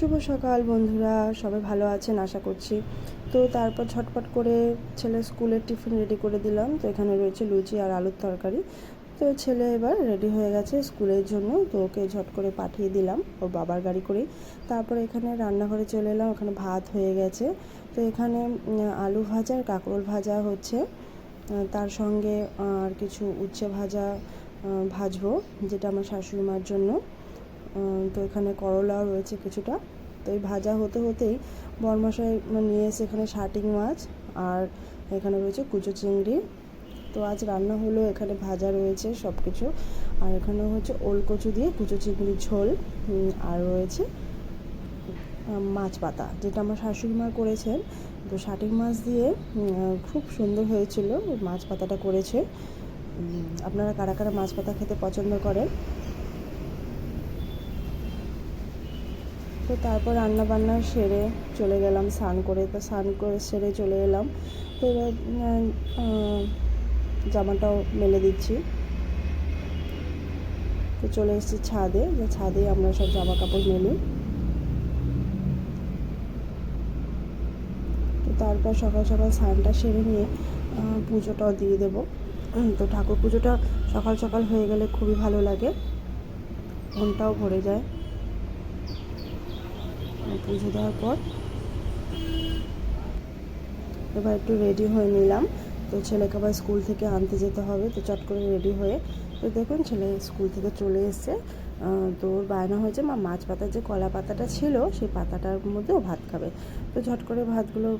শুভ সকাল বন্ধুরা, সবাই ভালো আছেন আশা করছি। তো তারপর ঝটপট করে ছেলের স্কুলের টিফিন রেডি করে দিলাম। তো এখানে রয়েছে লুচি আর আলুর তরকারি। তো ছেলে এবার রেডি হয়ে গেছে স্কুলের জন্য, তো ওকে ঝট করে পাঠিয়ে দিলাম ওর বাবার গাড়ি করেই। তারপরে এখানে রান্নাঘরে চলে এলাম, ওখানে ভাত হয়ে গেছে। তো এখানে আলু ভাজা আর কাঁকরোল ভাজা হচ্ছে, তার সঙ্গে আর কিছু উচ্ছে ভাজা ভাজবো, যেটা আমার শাশুড়ি মার জন্য। তো এখানে করলাও রয়েছে কিছুটা। তো এই ভাজা হতে হতেই বরমশাই নিয়ে এসে এখানে শাটিং মাছ, আর এখানে রয়েছে কুচো চিংড়ি। তো আজ রান্না হলো, এখানে ভাজা রয়েছে সব কিছু, আর এখানে হচ্ছে ওল কচু দিয়ে কুচো চিংড়ির ঝোল, আর রয়েছে মাছ পাতা, যেটা আমার শাশুড়ি মা করেছেন। তো শাটিং মাছ দিয়ে খুব সুন্দর হয়েছিল মাছ পাতাটা করেছে। আপনারা কারা কারা মাছ পাতা খেতে পছন্দ করেন? তো তারপর রান্না বান্না সেরে চলে গেলাম স্নান করে। তো স্নান করে সেরে চলে এলাম। তো এবার জামাটাও মেলে দিচ্ছি। তো চলে এসেছি ছাদে, যে ছাদে আমরা সব জামা কাপড় মেলি। তো তারপর সকাল সকাল স্নানটা সেরে নিয়ে পুজোটাও দিয়ে দেবো। তো ঠাকুর পুজোটা সকাল সকাল হয়ে গেলে খুবই ভালো লাগে, মনটাও ভরে যায়। পুজো দেওয়ার পর এবার একটু রেডি হয়ে নিলাম। তো ছেলেকে আবার স্কুল থেকে আনতে যেতে হবে, তো চট করে রেডি হয়ে, তো দেখুন ছেলে স্কুল থেকে চলে এসছে। তো ওর বায়না হয়েছে মা মাছ পাতার যে কলা পাতাটা ছিল সেই পাতাটার মধ্যে ও ভাত খাবে। তো ঝট করে ভাতগুলো